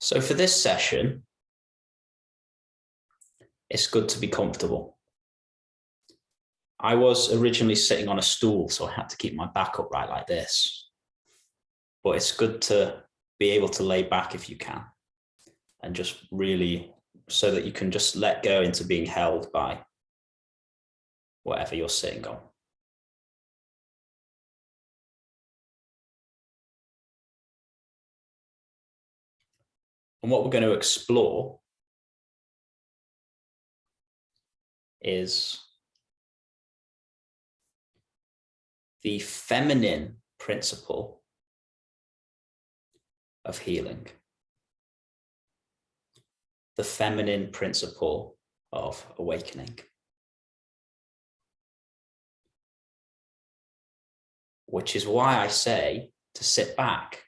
So for this session, it's good to be comfortable. I was originally sitting on a stool, so I had to keep my back upright like this. But it's good to be able to lay back if you can, and just really so that you can just let go into being held by whatever you're sitting on. And what we're going to explore is the feminine principle of healing, the feminine principle of awakening, which is why I say to sit back,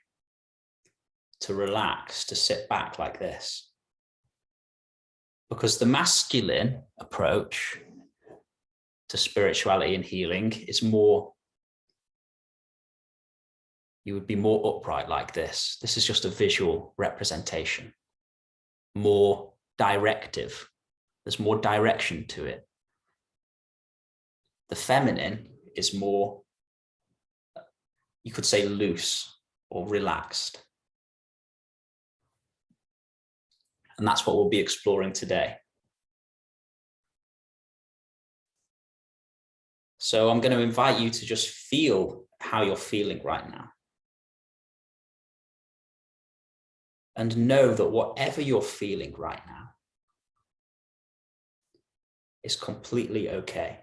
to relax, to sit back like this. Because the masculine approach to spirituality and healing is more, you would be more upright like this. This is just a visual representation, more directive. There's more direction to it. The feminine is more, you could say, loose or relaxed. And that's what we'll be exploring today. So I'm going to invite you to just feel how you're feeling right now. And know that whatever you're feeling right now is completely okay.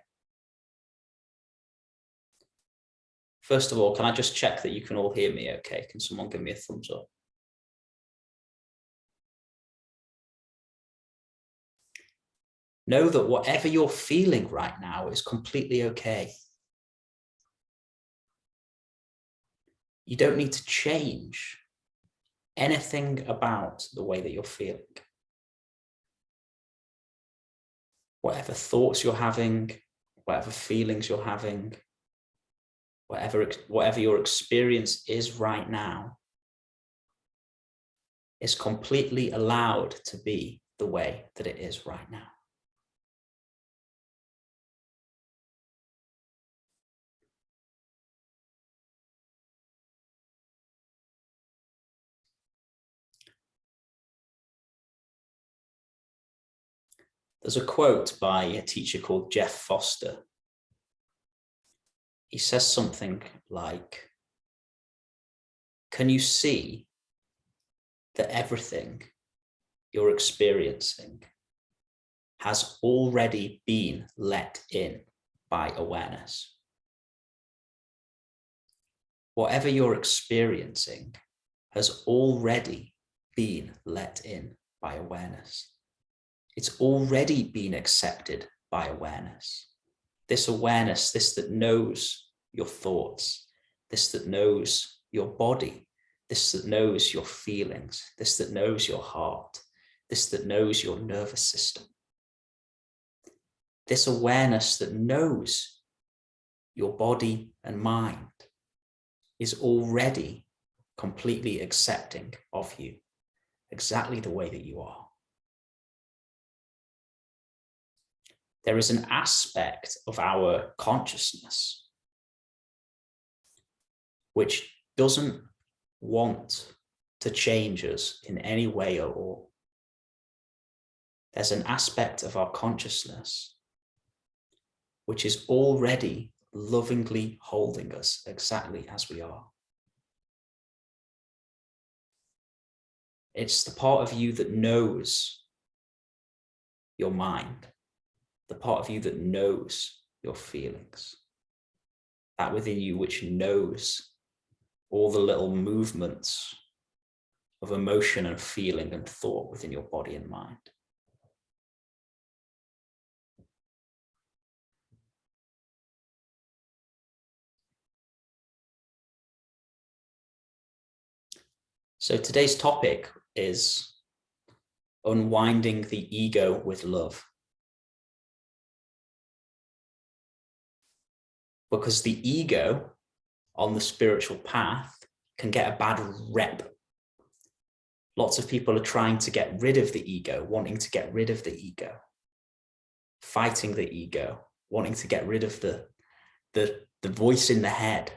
First of all, can I just check that you can all hear me okay? Can someone give me a thumbs up? Know that whatever you're feeling right now is completely okay. You don't need to change anything about the way that you're feeling. Whatever thoughts you're having, whatever feelings you're having, whatever your experience is right now, is completely allowed to be the way that it is right now. There's a quote by a teacher called Jeff Foster. He says something like, can you see that everything you're experiencing has already been let in by awareness? Whatever you're experiencing has already been let in by awareness. It's already been accepted by awareness. This awareness, this that knows your thoughts, this that knows your body, this that knows your feelings, this that knows your heart, this that knows your nervous system. This awareness that knows your body and mind is already completely accepting of you, exactly the way that you are. There is an aspect of our consciousness which doesn't want to change us in any way at all. There's an aspect of our consciousness which is already lovingly holding us exactly as we are. It's the part of you that knows your mind, the part of you that knows your feelings, that within you which knows all the little movements of emotion and feeling and thought within your body and mind. So today's topic is unwinding the ego with love. Because the ego on the spiritual path can get a bad rep. Lots of people are trying to get rid of the ego, wanting to get rid of the ego, fighting the ego, wanting to get rid of the voice in the head.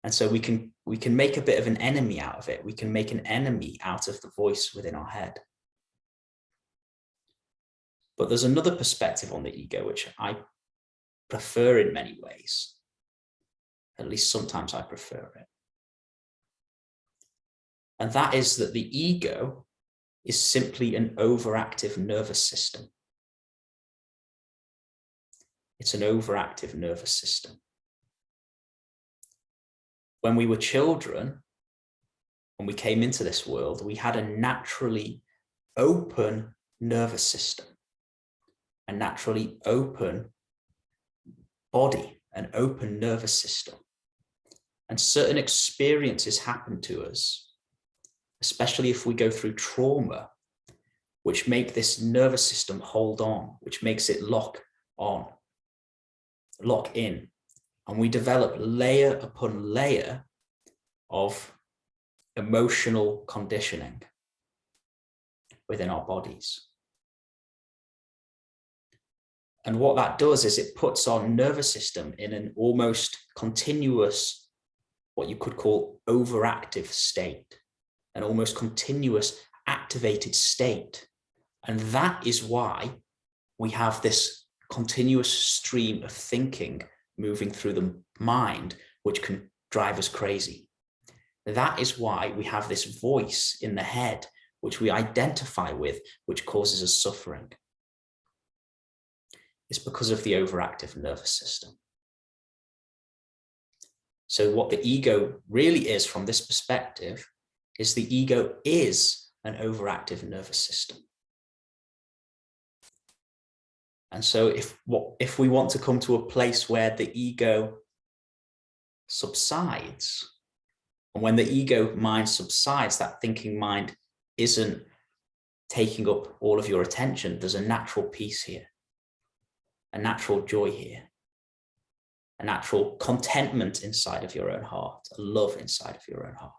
And so we can make a bit of an enemy out of it. We can make an enemy out of the voice within our head. But there's another perspective on the ego, which I prefer in many ways. At least sometimes I prefer it. And that is that the ego is simply an overactive nervous system. It's an overactive nervous system. When we were children, when we came into this world, we had a naturally open nervous system, a naturally open body, an open nervous system. And certain experiences happen to us, especially if we go through trauma, which make this nervous system hold on, which makes it lock in. And we develop layer upon layer of emotional conditioning within our bodies. And what that does is it puts our nervous system in an almost continuous, what you could call overactive state, an almost continuous activated state. And that is why we have this continuous stream of thinking moving through the mind, which can drive us crazy. That is why we have this voice in the head, which we identify with, which causes us suffering. It's because of the overactive nervous system. So what the ego really is from this perspective is the ego is an overactive nervous system. And so if we want to come to a place where the ego subsides, and when the ego mind subsides, that thinking mind isn't taking up all of your attention, there's a natural peace here, a natural joy here, a natural contentment inside of your own heart, a love inside of your own heart.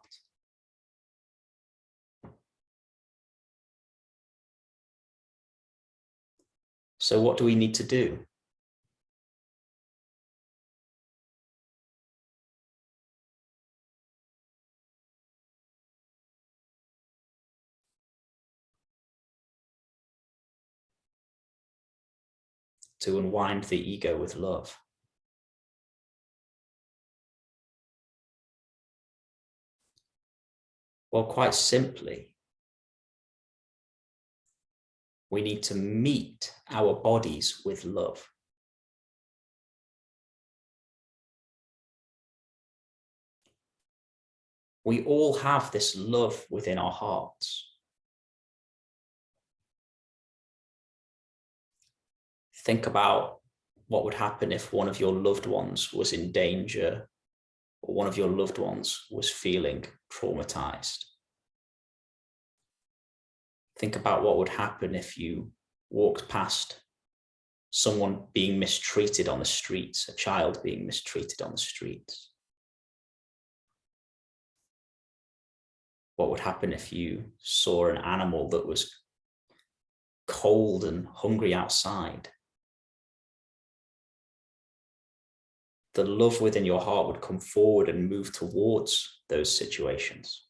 So what do we need to do? To unwind the ego with love. Well, quite simply, we need to meet our bodies with love. We all have this love within our hearts. Think about what would happen if one of your loved ones was in danger, or one of your loved ones was feeling traumatized. Think about what would happen if you walked past someone being mistreated on the streets, a child being mistreated on the streets. What would happen if you saw an animal that was cold and hungry outside? The love within your heart would come forward and move towards those situations.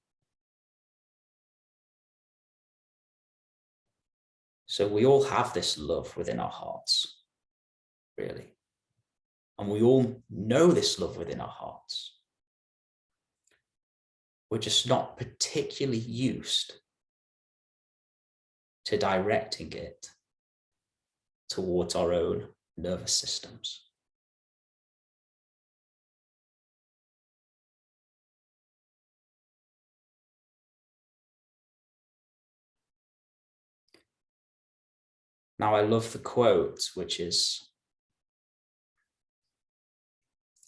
So we all have this love within our hearts, really. And we all know this love within our hearts. We're just not particularly used to directing it towards our own nervous systems. Now, I love the quote, which is,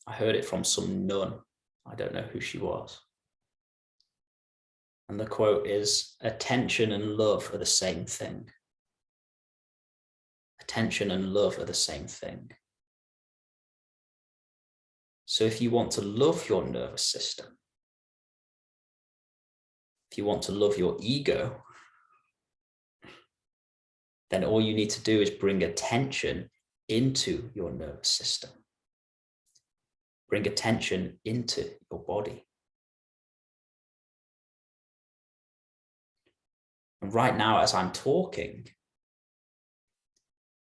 I heard it from some nun. I don't know who she was. And the quote is, attention and love are the same thing. Attention and love are the same thing. So if you want to love your nervous system, If you want to love your ego, then all you need to do is bring attention into your nervous system. Bring attention into your body. And right now, as I'm talking,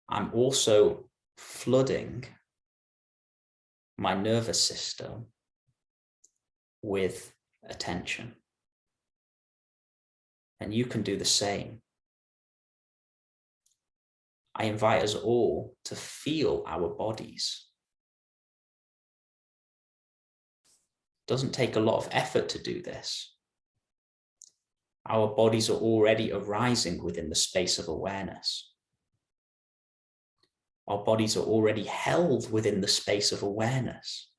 I'm also flooding my nervous system with attention. And you can do the same. I invite us all to feel our bodies. It doesn't take a lot of effort to do this. Our bodies are already arising within the space of awareness. Our bodies are already held within the space of awareness.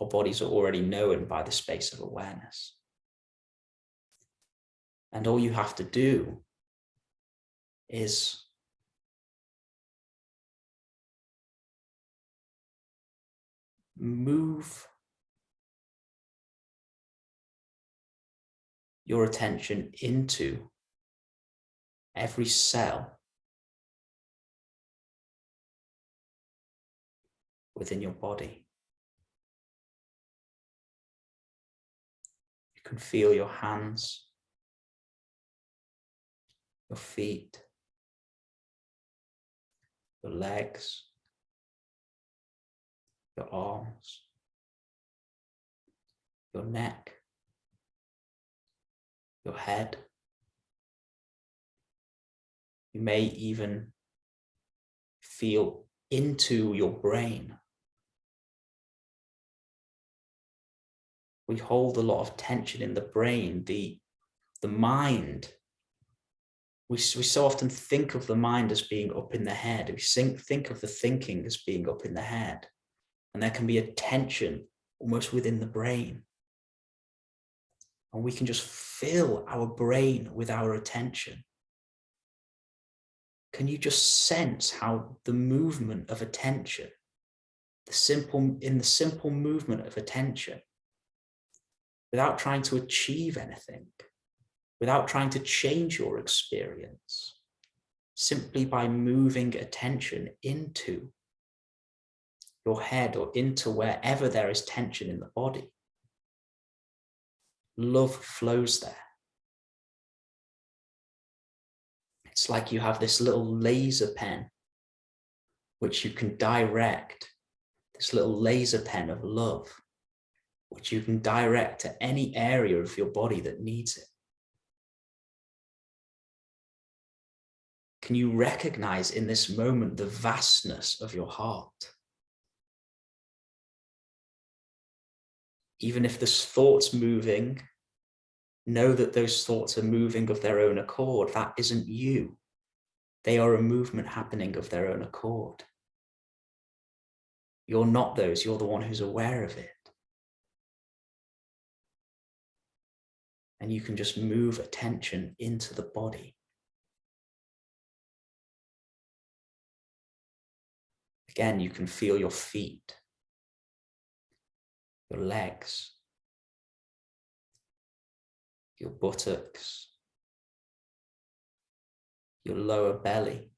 Our bodies are already known by the space of awareness. And all you have to do is move your attention into every cell within your body. You can feel your hands, your feet, your legs, your arms, your neck, your head. You may even feel into your brain. We hold a lot of tension in the brain, the mind. We so often think of the mind as being up in the head. We think of the thinking as being up in the head. And there can be a tension almost within the brain. And we can just fill our brain with our attention. Can you just sense how the movement of attention, the simple movement of attention, without trying to achieve anything, without trying to change your experience, simply by moving attention into your head or into wherever there is tension in the body, love flows there. It's like you have this little laser pen, which you can direct, this little laser pen of love, which you can direct to any area of your body that needs it. Can you recognize in this moment the vastness of your heart? Even if there's thoughts moving, know that those thoughts are moving of their own accord. That isn't you. They are a movement happening of their own accord. You're not those, you're the one who's aware of it. And you can just move attention into the body. Again, you can feel your feet, your legs, your buttocks, your lower belly,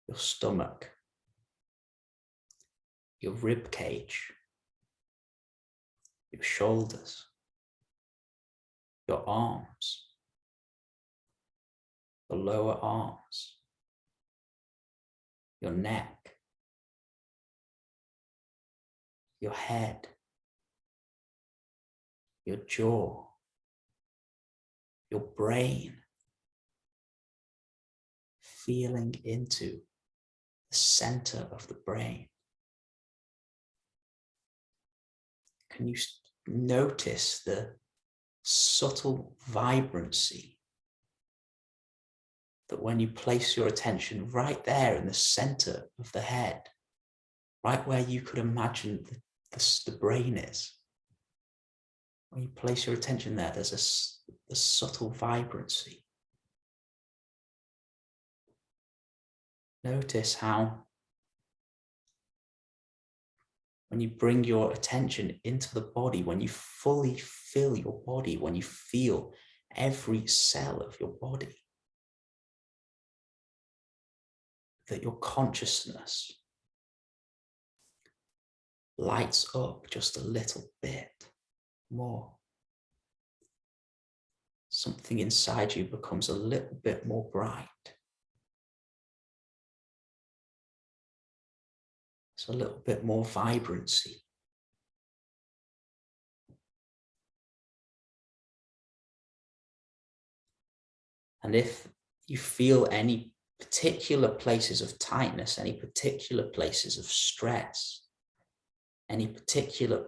your stomach, your rib cage, your shoulders, your arms, the lower arms, your neck, your head, your jaw, your brain, feeling into the center of the brain. Can you notice the subtle vibrancy that when you place your attention right there in the center of the head, right where you could imagine the brain is, when you place your attention there, there's a subtle vibrancy. Notice how when you bring your attention into the body, when you fully fill your body, when you feel every cell of your body, that your consciousness lights up just a little bit more. Something inside you becomes a little bit more bright. It's a little bit more vibrancy. And if you feel any particular places of tightness, any particular places of stress, any particular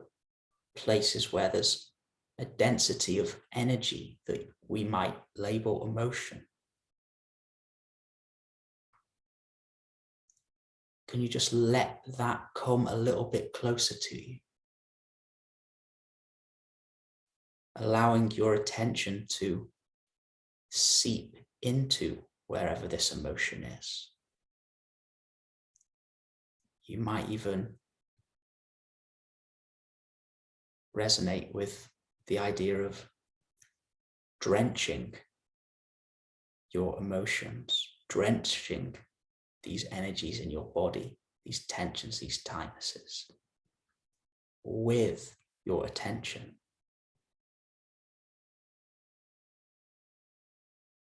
places where there's a density of energy that we might label emotion, can you just let that come a little bit closer to you? Allowing your attention to seep into wherever this emotion is. You might even resonate with the idea of drenching your emotions, drenching these energies in your body, these tensions, these tightnesses, with your attention.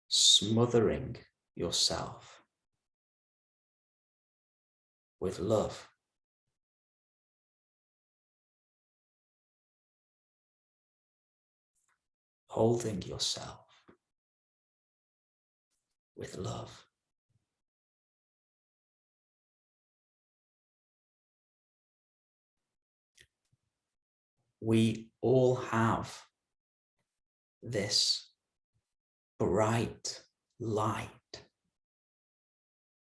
Smothering yourself with love. Holding yourself with love. We all have this bright light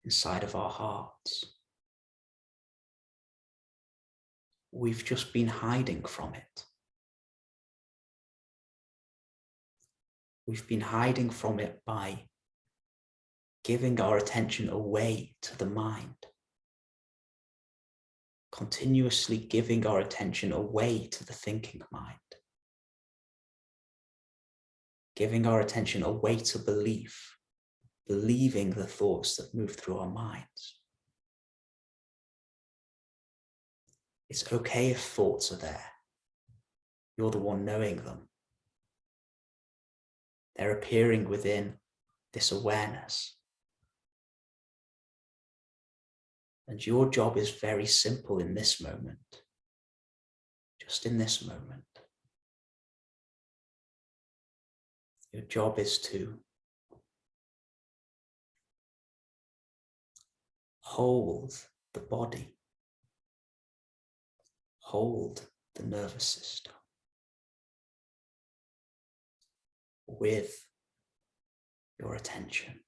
inside of our hearts. We've just been hiding from it. We've been hiding from it by giving our attention away to the mind. Continuously giving our attention away to the thinking mind. Giving our attention away to belief, believing the thoughts that move through our minds. It's okay if thoughts are there. You're the one knowing them. They're appearing within this awareness. And your job is very simple in this moment. Just in this moment. Your job is to hold the body, hold the nervous system with your attention.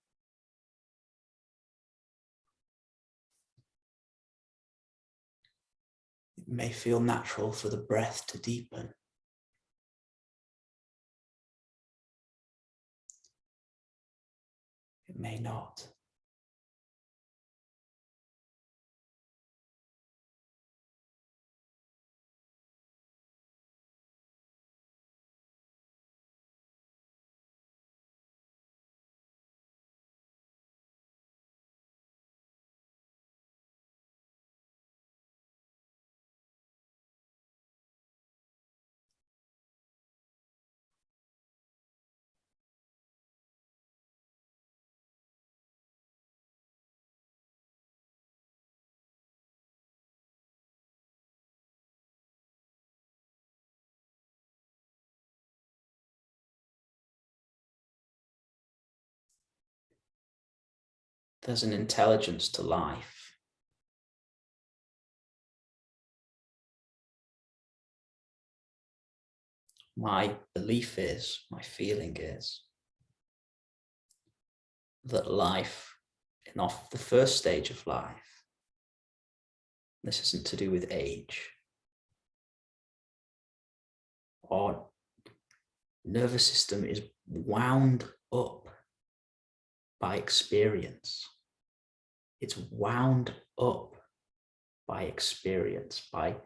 It may feel natural for the breath to deepen. It may not. There's an intelligence to life. My belief is, my feeling is, that life, in off the first stage of life, this isn't to do with age, our nervous system is wound up by experience. It's wound up by experience, by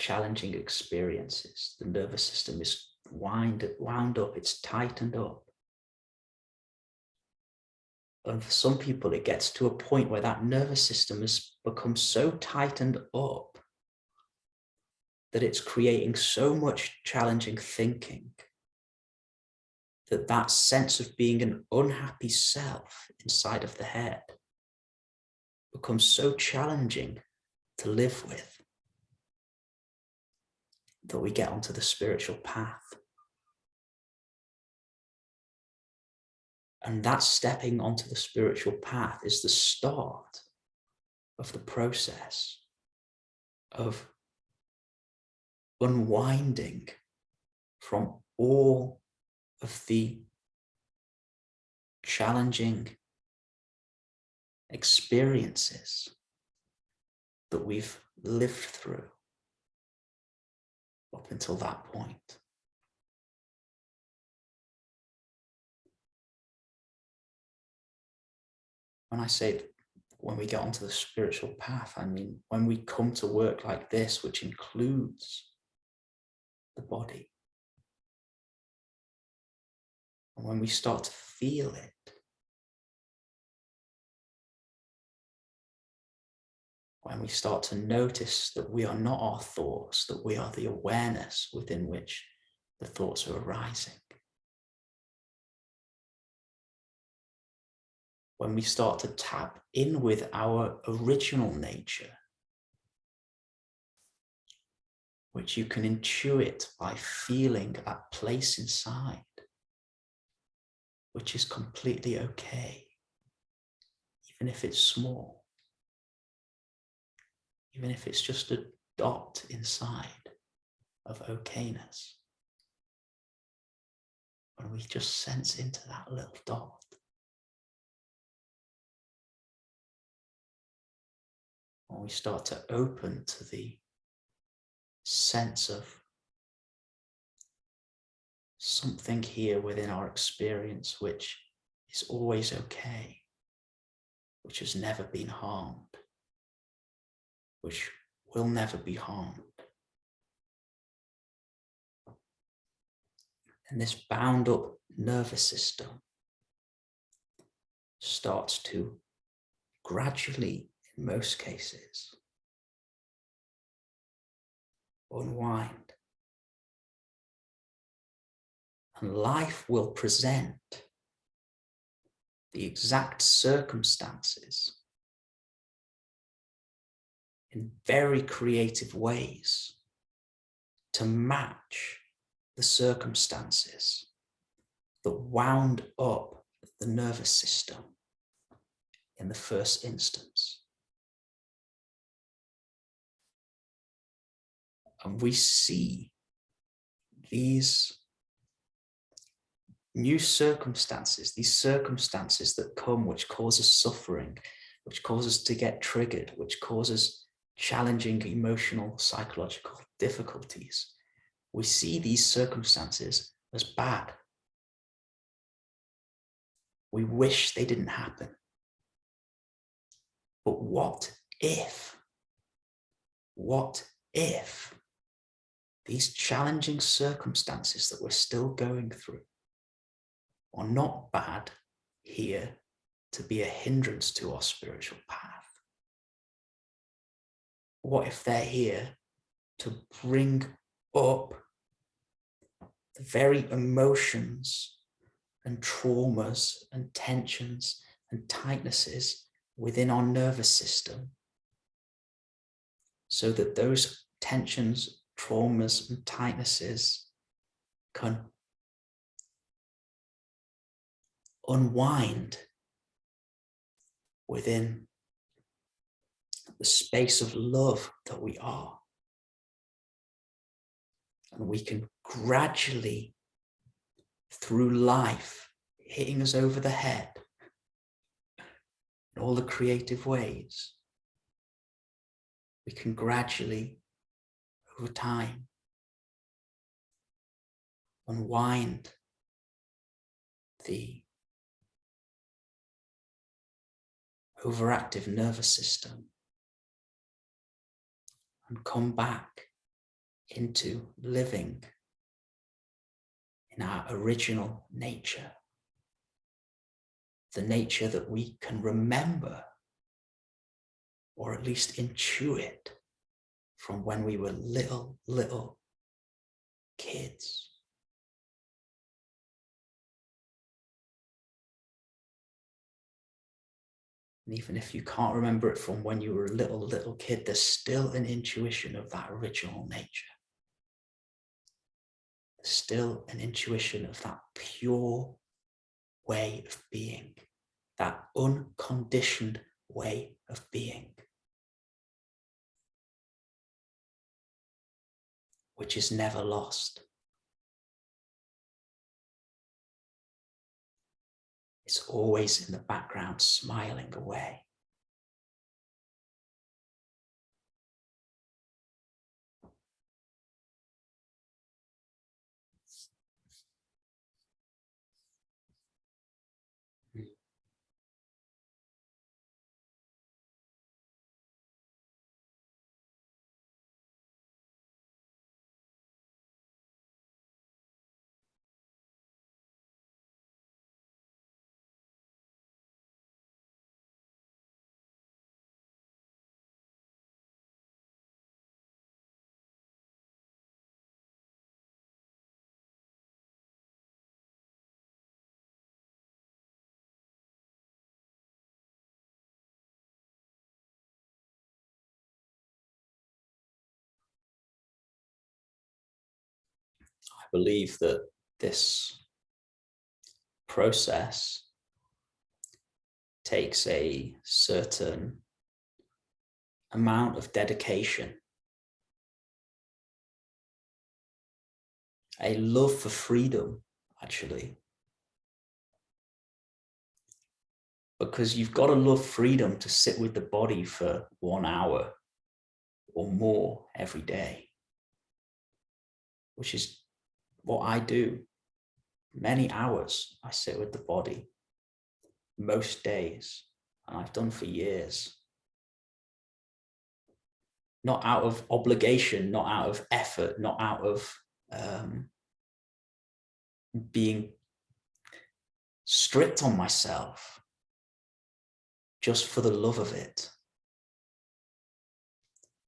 challenging experiences, the nervous system is wound up, it's tightened up. And for some people, it gets to a point where that nervous system has become so tightened up that it's creating so much challenging thinking that that sense of being an unhappy self inside of the head becomes so challenging to live with that we get onto the spiritual path. And that stepping onto the spiritual path is the start of the process of unwinding from all of the challenging experiences that we've lived through up until that point. When I say when we get onto the spiritual path, I mean when we come to work like this, which includes the body, and when we start to feel it, when we start to notice that we are not our thoughts, that we are the awareness within which the thoughts are arising. When we start to tap in with our original nature, which you can intuit by feeling that place inside, which is completely okay, even if it's small, even if it's just a dot inside of okayness. When we just sense into that little dot, when we start to open to the sense of something here within our experience which is always okay, which has never been harmed, which will never be harmed. And this bound up nervous system starts to gradually, in most cases, unwind. And life will present the exact circumstances in very creative ways to match the circumstances that wound up the nervous system in the first instance. And we see these new circumstances, these circumstances that come, which causes suffering, which causes to get triggered, which causes challenging emotional, psychological difficulties. We see these circumstances as bad. We wish they didn't happen. But what if these challenging circumstances that we're still going through are not bad here to be a hindrance to our spiritual path? What if they're here to bring up the very emotions and traumas and tensions and tightnesses within our nervous system, so that those tensions, traumas, and tightnesses can unwind within the space of love that we are. And we can gradually, through life hitting us over the head in all the creative ways, we can gradually, over time, unwind the overactive nervous system and come back into living in our original nature, the nature that we can remember, or at least intuit from when we were little kids. And even if you can't remember it from when you were a little kid, there's still an intuition of that original nature. There's still an intuition of that pure way of being, that unconditioned way of being, which is never lost. It's always in the background, smiling away. I believe that this process takes a certain amount of dedication, a love for freedom, actually. Because you've got to love freedom to sit with the body for 1 hour or more every day, which is what I do. Many hours I sit with the body, most days, and I've done for years. Not out of obligation, not out of effort, not out of being strict on myself, just for the love of it,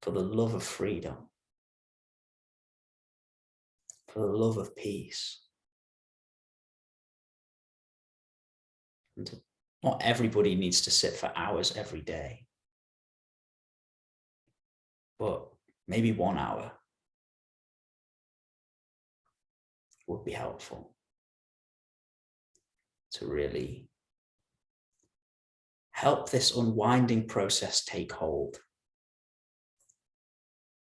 for the love of freedom, for the love of peace. And not everybody needs to sit for hours every day, but maybe 1 hour would be helpful to really help this unwinding process take hold.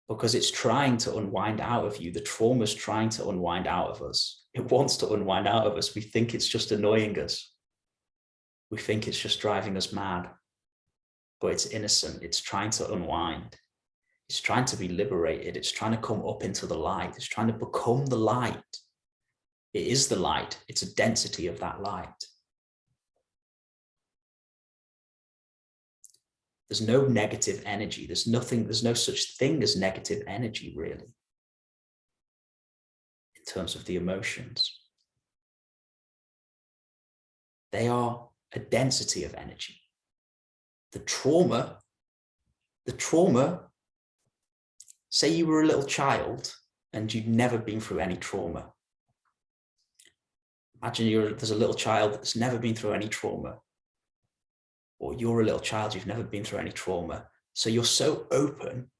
Because it's trying to unwind out of you. The trauma's trying to unwind out of us. It wants to unwind out of us. We think it's just annoying us. We think it's just driving us mad. But it's innocent. It's trying to unwind. It's trying to be liberated. It's trying to come up into the light. It's trying to become the light. It is the light. It's a density of that light. There's no negative energy. There's no such thing as negative energy, really, in terms of the emotions. They are a density of energy. The trauma, say you were a little child and you'd never been through any trauma. Imagine there's a little child that's never been through any trauma. Or you're a little child, you've never been through any trauma. So you're so open.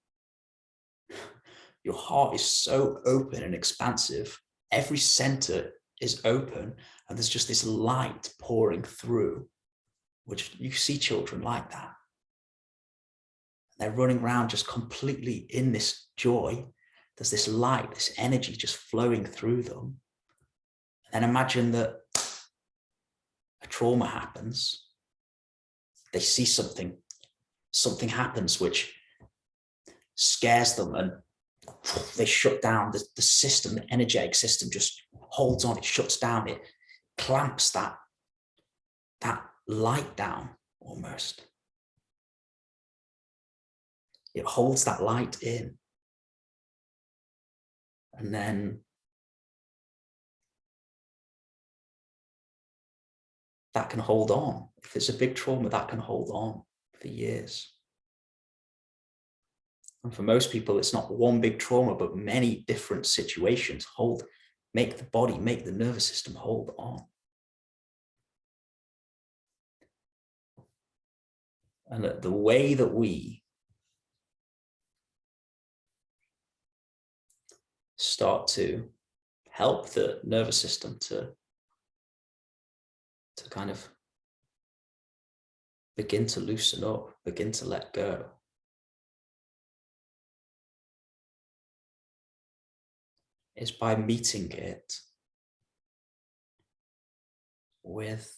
Your heart is so open and expansive. Every center is open and there's just this light pouring through, which you see children like that. They're running around just completely in this joy. There's this light, this energy just flowing through them. And then imagine that a trauma happens. They see something happens which scares them and they shut down. The system, the energetic system just holds on, it shuts down, it clamps that light down almost. It holds that light in. And then that can hold on. If it's a big trauma, that can hold on for years. And for most people, it's not one big trauma, but many different situations make the body, make the nervous system hold on. And the way that we start to help the nervous system to kind of begin to loosen up, begin to let go, is by meeting it with,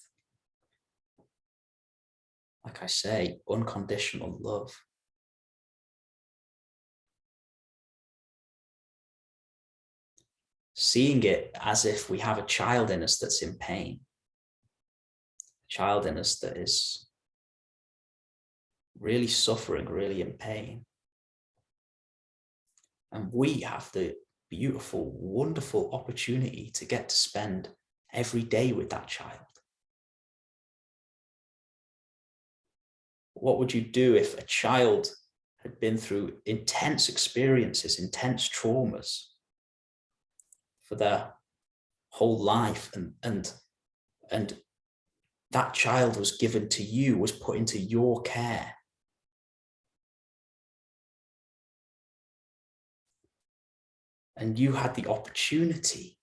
like I say, unconditional love. Seeing it as if we have a child in us that's in pain, a child in us that is really suffering, really in pain. And we have the beautiful, wonderful opportunity to get to spend every day with that child. What would you do if a child had been through intense experiences, intense traumas for their whole life, and that child was given to you, was put into your care? And you had the opportunity.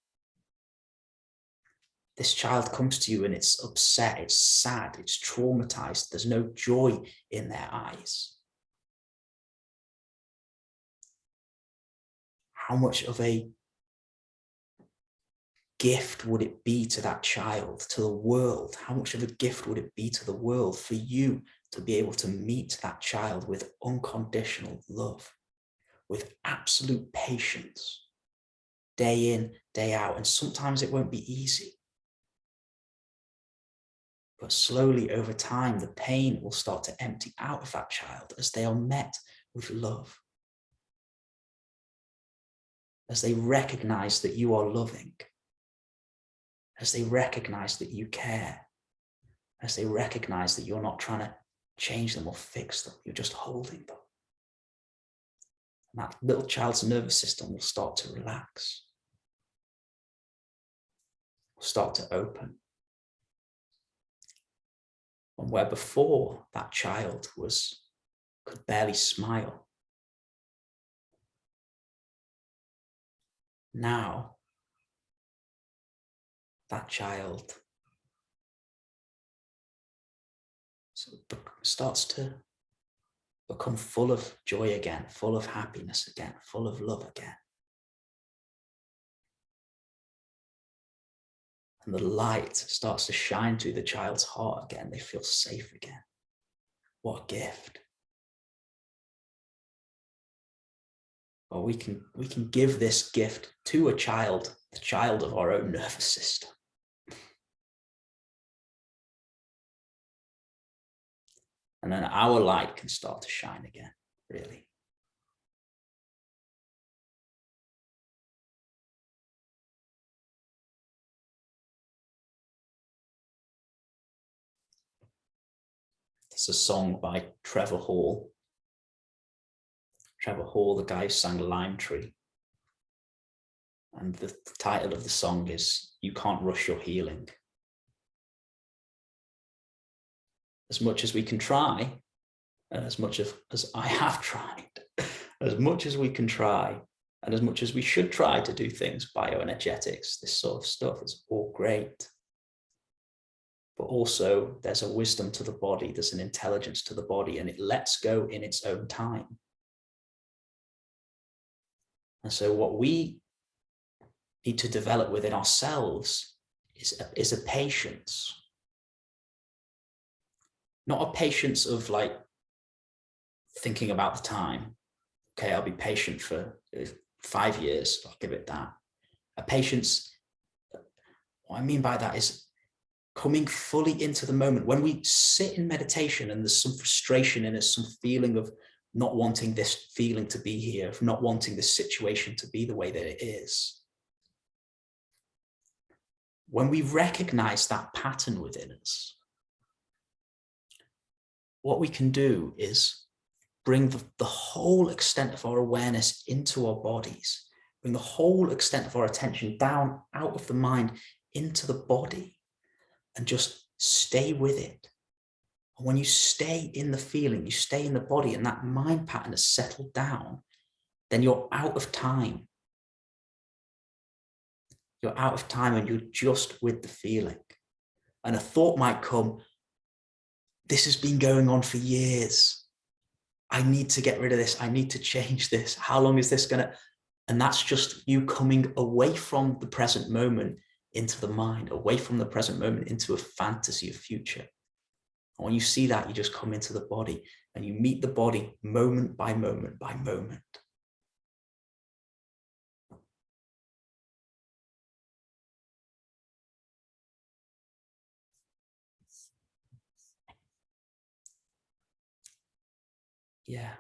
This child comes to you and it's upset, it's sad, it's traumatized. There's no joy in their eyes. How much of a gift would it be to that child, to the world? How much of a gift would it be to the world for you to be able to meet that child with unconditional love, with absolute patience, day in, day out? And sometimes it won't be easy. But slowly over time, the pain will start to empty out of that child as they are met with love. As they recognize that you are loving. As they recognize that you care. As they recognize that you're not trying to change them or fix them, you're just holding them. And that little child's nervous system will start to relax. Will start to open. And where before that child could barely smile, now that child starts to become full of joy again, full of happiness again, full of love again. And the light starts to shine through the child's heart again. They feel safe again. What a gift. Or we can give this gift to a child, the child of our own nervous system. And then our light can start to shine again, really. It's a song by Trevor Hall. Trevor Hall, the guy who sang Lime Tree. And the title of the song is "You Can't Rush Your Healing." As much as we can try, and as much as I have tried, as much as we can try, and as much as we should try to do things, bioenergetics, this sort of stuff, is all great. But also there's a wisdom to the body, there's an intelligence to the body, and it lets go in its own time. And so what we need to develop within ourselves is a patience. Not a patience of like thinking about the time. Okay, I'll be patient for 5 years, I'll give it that. A patience, what I mean by that is coming fully into the moment. When we sit in meditation and there's some frustration in us, some feeling of not wanting this feeling to be here, of not wanting this situation to be the way that it is. When we recognize that pattern within us, what we can do is bring the whole extent of our awareness into our bodies, bring the whole extent of our attention down out of the mind into the body, and just stay with it. And when you stay in the feeling, you stay in the body, and that mind pattern has settled down, then you're out of time. You're out of time and you're just with the feeling. And a thought might come, this has been going on for years. I need to get rid of this. I need to change this. How long is this gonna? And that's just you coming away from the present moment into the mind, away from the present moment into a fantasy of future. And when you see that, you just come into the body and you meet the body moment by moment by moment. Yeah.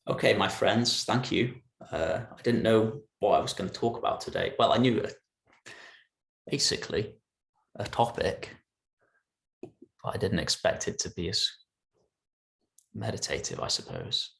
Okay, my friends, thank you. I didn't know what I was going to talk about today. Well, I knew basically a topic, but I didn't expect it to be as meditative, I suppose.